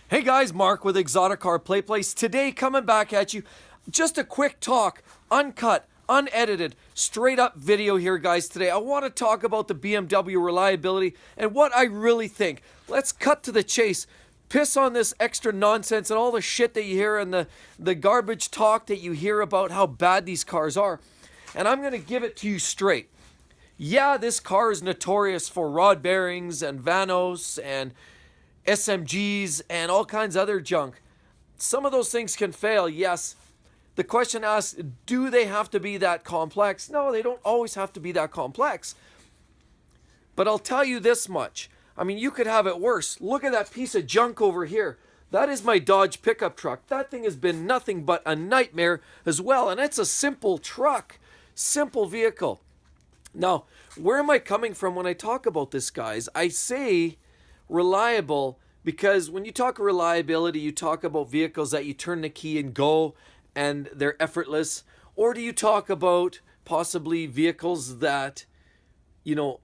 Hey guys, Mark with exoticcarplayplace. Today coming back at you, just a quick talk, uncut, unedited, straight up video here guys today. I want to talk about the BMW reliability and what I really think. Let's cut to the chase. Piss on this extra nonsense and all the shit that you hear and the garbage talk that you hear about how bad these cars are. And I'm going to give it to you straight. Yeah, this car is notorious for rod bearings and vanos and SMGs and all kinds of other junk. Some of those things can fail, yes. The question asks, do they have to be that complex? No, they don't always have to be that complex. But I'll tell you this much. I mean, you could have it worse. Look at that piece of junk over here. That is my Dodge pickup truck. That thing has been nothing but a nightmare as well. And it's a simple truck, simple vehicle. Now, where am I coming from when I talk about this, guys? I say reliable because when you talk reliability, you talk about vehicles that you turn the key and go and they're effortless. Or do you talk about possibly vehicles that, you're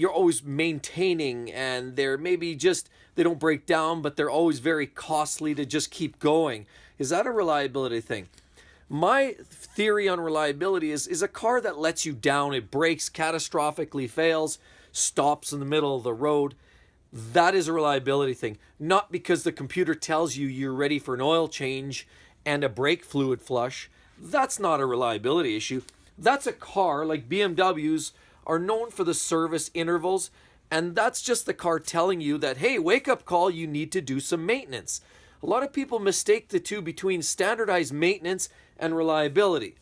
always maintaining and they're maybe just, they don't break down, but they're always very costly to just keep going? Is that a reliability thing? My theory on reliability is a car that lets you down, it breaks, catastrophically fails, stops in the middle of the road. That is a reliability thing. Not because the computer tells you you're ready for an oil change and a brake fluid flush. That's not a reliability issue. That's a car, like BMWs are known for the service intervals, and that's just the car telling you that, hey, wake up call, you need to do some maintenance. A lot of people mistake the two between standardized maintenance and reliability.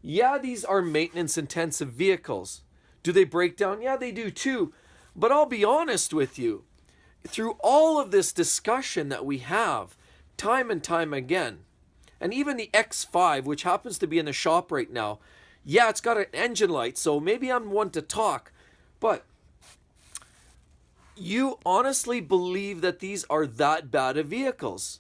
Yeah, these are maintenance intensive vehicles. Do they break down? Yeah, they do too. But I'll be honest with you, through all of this discussion that we have time and time again, and even the X5, which happens to be in the shop right now, yeah, it's got an engine light, so maybe I'm one to talk, but you honestly believe that these are that bad of vehicles?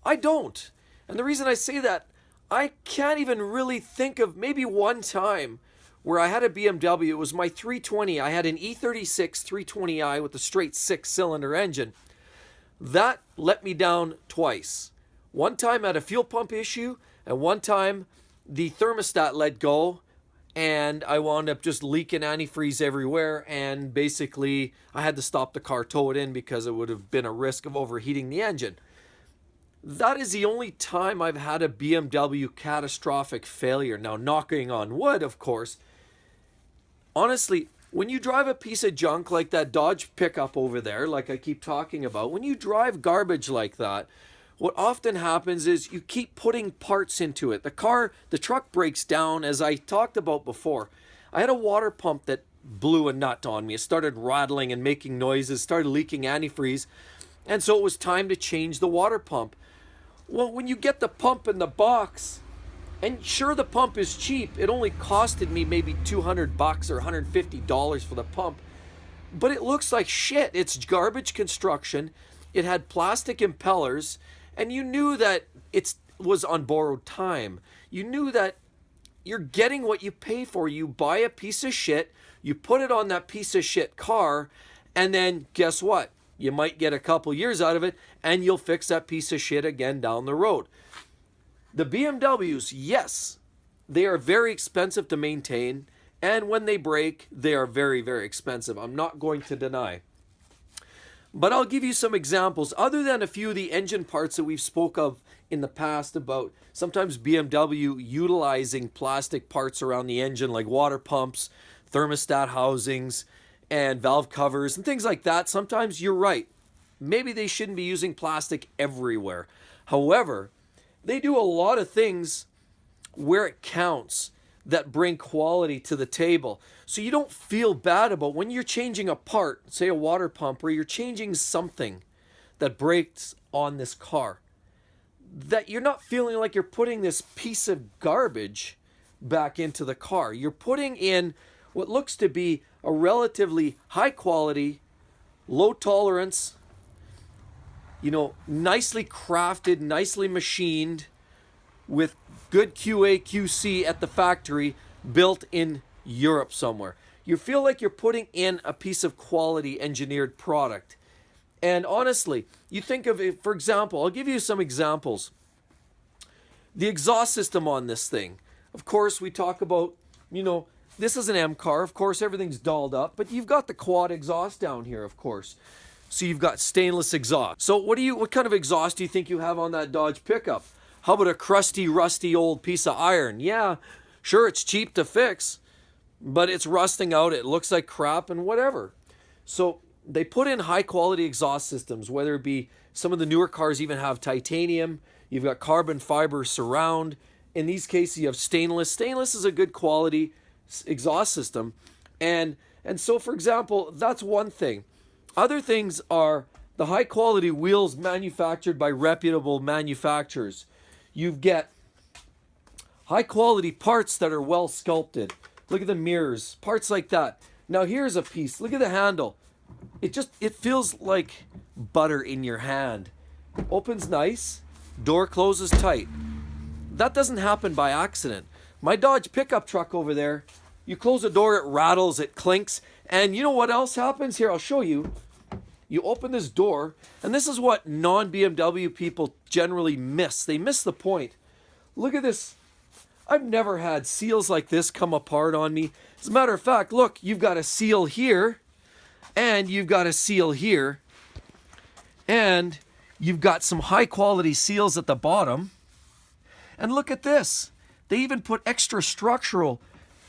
I don't. And the reason I say that, I can't even really think of maybe one time where I had a BMW. It was my 320. I had an E36 320i with a straight 6-cylinder engine. That let me down twice. One time I had a fuel pump issue, and one time the thermostat let go, and I wound up just leaking antifreeze everywhere, and basically I had to stop the car, tow it in, because it would have been a risk of overheating the engine. That is the only time I've had a BMW catastrophic failure. Now, knocking on wood, of course. Honestly, when you drive a piece of junk like that Dodge pickup over there, like I keep talking about, when you drive garbage like that, what often happens is you keep putting parts into it. The truck breaks down, as I talked about before. I had a water pump that blew a nut on me. It started rattling and making noises, started leaking antifreeze, and so it was time to change the water pump. Well, when you get the pump in the box, and sure, the pump is cheap. It only costed me maybe $200 or $150 for the pump. But it looks like shit. It's garbage construction. It had plastic impellers. And you knew that it was on borrowed time. You knew that you're getting what you pay for. You buy a piece of shit. You put it on that piece of shit car. And then guess what? You might get a couple years out of it. And you'll fix that piece of shit again down the road. The BMWs, yes, they are very expensive to maintain, and when they break, they are very, very expensive. I'm not going to deny. But I'll give you some examples, other than a few of the engine parts that we've spoke of in the past about sometimes BMW utilizing plastic parts around the engine, like water pumps, thermostat housings, and valve covers, and things like that. Sometimes you're right. Maybe they shouldn't be using plastic everywhere. However, they do a lot of things where it counts that bring quality to the table. So you don't feel bad about when you're changing a part, say a water pump, or you're changing something that breaks on this car, that you're not feeling like you're putting this piece of garbage back into the car. You're putting in what looks to be a relatively high quality, low tolerance, nicely crafted, nicely machined, with good QA, QC at the factory, built in Europe somewhere. You feel like you're putting in a piece of quality engineered product. And honestly, you think of it, for example, I'll give you some examples. The exhaust system on this thing. Of course, we talk about, this is an M car. Of course, everything's dolled up, but you've got the quad exhaust down here, of course. So you've got stainless exhaust. So what kind of exhaust do you think you have on that Dodge pickup? How about a crusty, rusty old piece of iron? Yeah, sure, it's cheap to fix, but it's rusting out. It looks like crap and whatever. So they put in high quality exhaust systems, whether it be some of the newer cars even have titanium. You've got carbon fiber surround. In these cases, you have stainless. Stainless is a good quality exhaust system. And so, for example, that's one thing. Other things are the high quality wheels manufactured by reputable manufacturers. You get high quality parts that are well sculpted. Look at the mirrors, parts like that. Now here's a piece. Look at the handle. It feels like butter in your hand. Opens nice, door closes tight. That doesn't happen by accident. My Dodge pickup truck over there, you close the door, it rattles, it clinks, and you know what else happens? Here, I'll show you. You open this door, and this is what non-BMW people generally miss. They miss the point. Look at this. I've never had seals like this come apart on me. As a matter of fact, look, you've got a seal here, and you've got a seal here, and you've got some high quality seals at the bottom. And look at this. They even put extra structural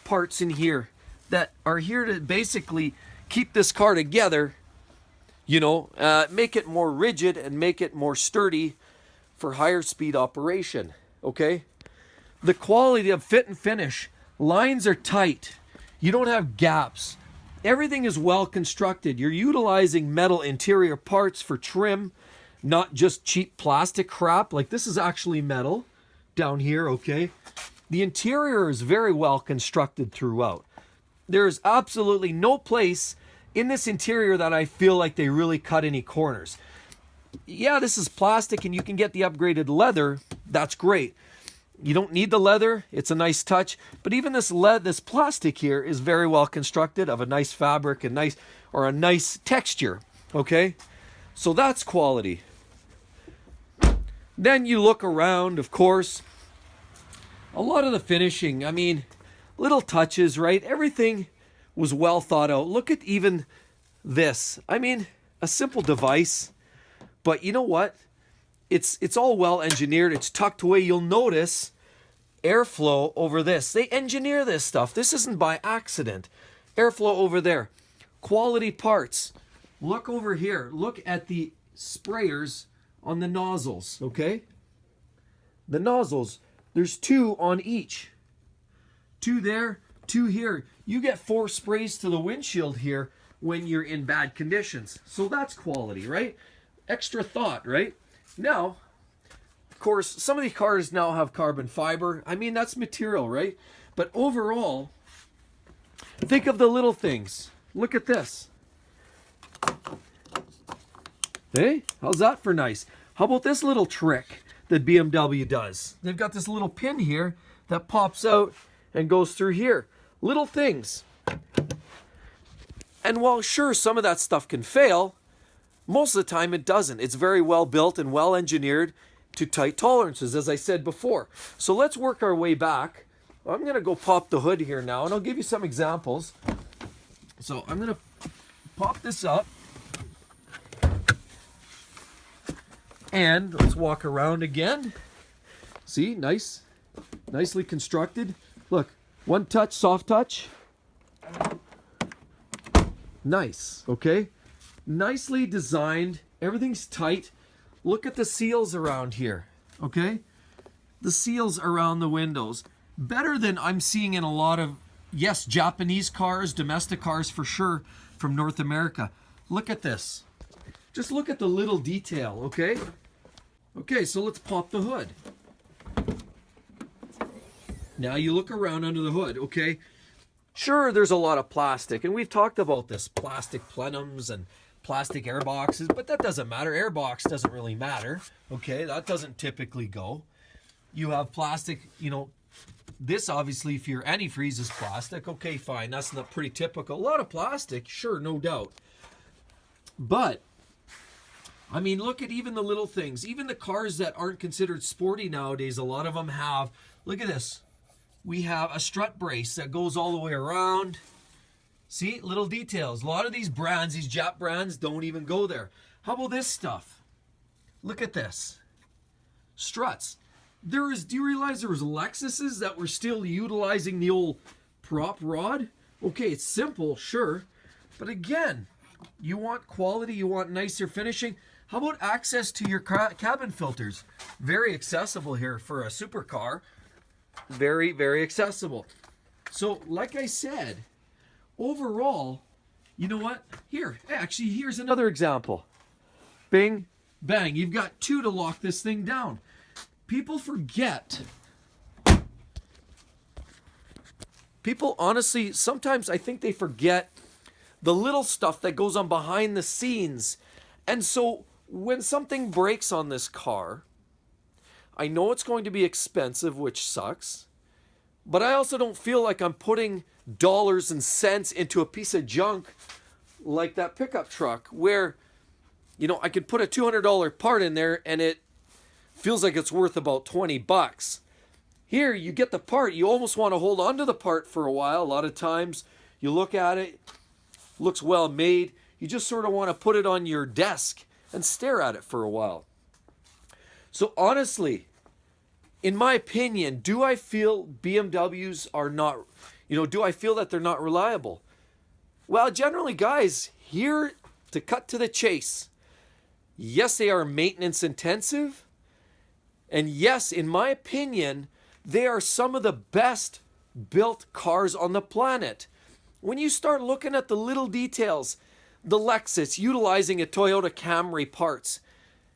parts in here that are here to basically keep this car together, make it more rigid and make it more sturdy for higher speed operation, okay? The quality of fit and finish, lines are tight. You don't have gaps. Everything is well constructed. You're utilizing metal interior parts for trim, not just cheap plastic crap. Like this is actually metal down here, okay? The interior is very well constructed throughout. There's absolutely no place in this interior that I feel like they really cut any corners. Yeah, this is plastic and you can get the upgraded leather. That's great. You don't need the leather. It's a nice touch. But even this plastic here is very well constructed, of a nice fabric and a nice texture. Okay? So that's quality. Then you look around, of course. A lot of the finishing, little touches, right? Everything was well thought out. Look at even this. A simple device. But you know what? It's all well engineered. It's tucked away. You'll notice airflow over this. They engineer this stuff. This isn't by accident. Airflow over there. Quality parts. Look over here. Look at the sprayers on the nozzles, okay? The nozzles, there's 2 on each. 2 there, 2 here. You get 4 sprays to the windshield here when you're in bad conditions. So that's quality, right? Extra thought, right? Now, of course, some of these cars now have carbon fiber. That's material, right? But overall, think of the little things. Look at this. Hey, how's that for nice? How about this little trick that BMW does? They've got this little pin here that pops out and goes through here. Little things. And while sure, some of that stuff can fail, most of the time it doesn't. It's very well built and well engineered to tight tolerances, as I said before. So let's work our way back. I'm going to go pop the hood here now, and I'll give you some examples. So I'm going to pop this up. And let's walk around again. See, nicely constructed. Look, one touch, soft touch. Nice, okay? Nicely designed. Everything's tight. Look at the seals around here, okay? The seals around the windows. Better than I'm seeing in a lot of, yes, Japanese cars, domestic cars for sure, from North America. Look at this. Just look at the little detail, okay? Okay, so let's pop the hood. Now you look around under the hood, okay? Sure, there's a lot of plastic, and we've talked about this, plastic plenums and plastic airboxes, but that doesn't matter. Airbox doesn't really matter, okay? That doesn't typically go. You have plastic, this obviously, if your antifreeze is plastic, okay, fine, that's not pretty typical. A lot of plastic, sure, no doubt. But I mean, look at even the little things. Even the cars that aren't considered sporty nowadays, a lot of them have. Look at this. We have a strut brace that goes all the way around. See, little details. A lot of these brands, these Jap brands, don't even go there. How about this stuff? Look at this. Struts. Do you realize there was Lexuses that were still utilizing the old prop rod? Okay, it's simple, sure. But again, you want quality, you want nicer finishing. How about access to your cabin filters? Very accessible here for a supercar. Very, very accessible. So, like I said, overall, you know what? Here, actually, here's another example. Bing, bang. You've got two to lock this thing down. People forget. People, honestly, sometimes I think they forget the little stuff that goes on behind the scenes. And so when something breaks on this car, I know it's going to be expensive, which sucks, but I also don't feel like I'm putting dollars and cents into a piece of junk like that pickup truck where, you know, I could put a $200 part in there and it feels like it's worth about 20 bucks. Here, you get the part, you almost want to hold on to the part for a while. A lot of times you look at it, looks well made, you just sort of want to put it on your desk and stare at it for a while. So honestly, in my opinion, do I feel BMWs are not, do I feel that they're not reliable? Well, generally, guys, here to cut to the chase, yes, they are maintenance intensive. And yes, in my opinion, they are some of the best built cars on the planet. When you start looking at the little details, the Lexus utilizing a Toyota Camry parts,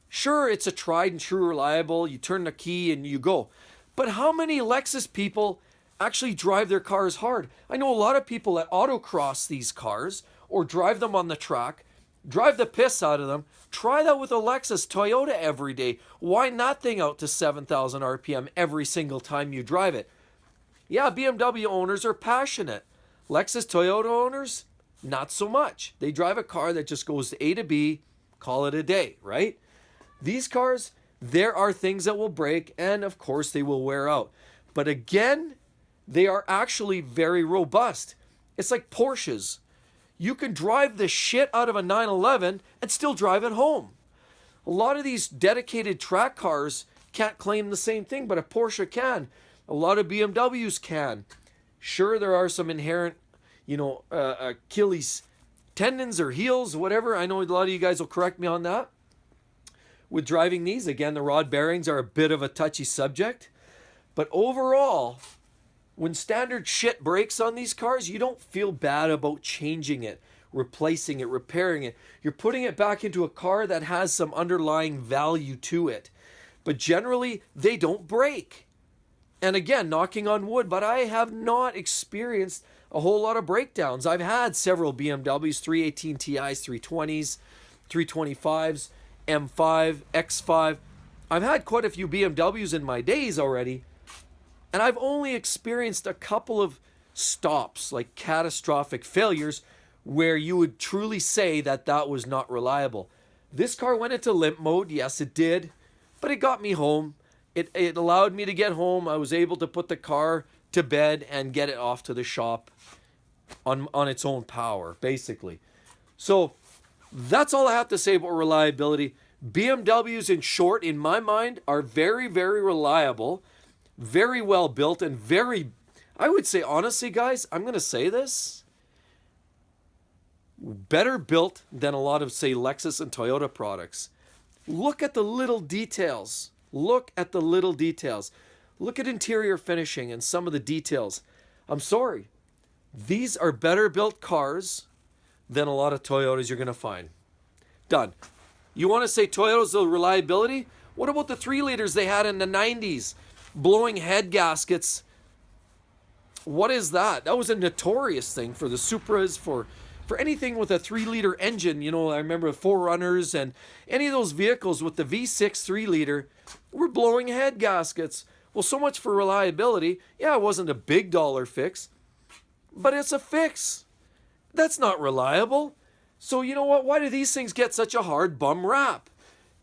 sure, it's a tried and true reliable, you turn the key and you go. But how many Lexus people actually drive their cars hard? I know a lot of people that autocross these cars or drive them on the track, drive the piss out of them. Try that with a Lexus Toyota every day. Why not thing out to 7,000 RPM every single time you drive it? Yeah, BMW owners are passionate. Lexus Toyota owners, not so much. They drive a car that just goes to A to B, call it a day, right? These cars, there are things that will break, and of course they will wear out. But again, they are actually very robust. It's like Porsches. You can drive the shit out of a 911 and still drive it home. A lot of these dedicated track cars can't claim the same thing, but a Porsche can. A lot of BMWs can. Sure, there are some inherent, Achilles tendons or heels, whatever. I know a lot of you guys will correct me on that. With driving these, again, the rod bearings are a bit of a touchy subject. But overall, when standard shit breaks on these cars, you don't feel bad about changing it, replacing it, repairing it. You're putting it back into a car that has some underlying value to it. But generally, they don't break. And again, knocking on wood, but I have not experienced a whole lot of breakdowns. I've had several BMWs, 318 Ti's, 320s, 325s, M5, X5. I've had quite a few BMWs in my days already. And I've only experienced a couple of stops, like catastrophic failures, where you would truly say that that was not reliable. This car went into limp mode. Yes, it did. But it got me home. It allowed me to get home. I was able to put the car to bed and get it off to the shop on its own power, basically. So that's all I have to say about reliability. BMWs, in short, in my mind, are very, very reliable, very well built, and very, I would say, honestly, guys, I'm going to say this, better built than a lot of, say, Lexus and Toyota products. Look at the little details. Look at the little details. Look at interior finishing and some of the details. I'm sorry. These are better built cars than a lot of Toyotas you're going to find. Done. You want to say Toyota's the reliability? What about the 3-liters they had in the 90s? Blowing head gaskets. What is that? That was a notorious thing for the Supras, for anything with a 3-liter engine. I remember 4Runners and any of those vehicles with the V6 3-liter were blowing head gaskets. Well, so much for reliability. Yeah, it wasn't a big dollar fix, but it's a fix. That's not reliable. So you know what? Why do these things get such a hard bum rap?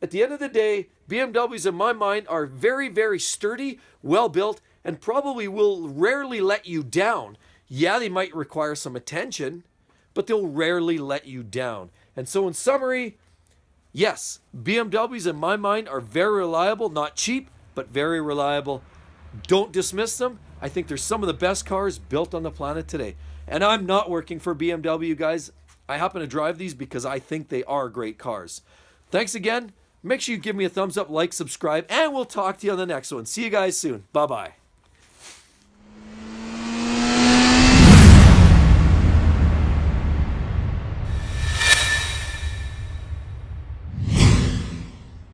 At the end of the day, BMWs in my mind are very, very sturdy, well built, and probably will rarely let you down. Yeah, they might require some attention, but they'll rarely let you down. And so in summary, yes, BMWs in my mind are very reliable, not cheap, but very reliable. Don't dismiss them. I think they're some of the best cars built on the planet today. And I'm not working for BMW, guys. I happen to drive these because I think they are great cars. Thanks again. Make sure you give me a thumbs up, like, subscribe, and we'll talk to you on the next one. See you guys soon. Bye-bye.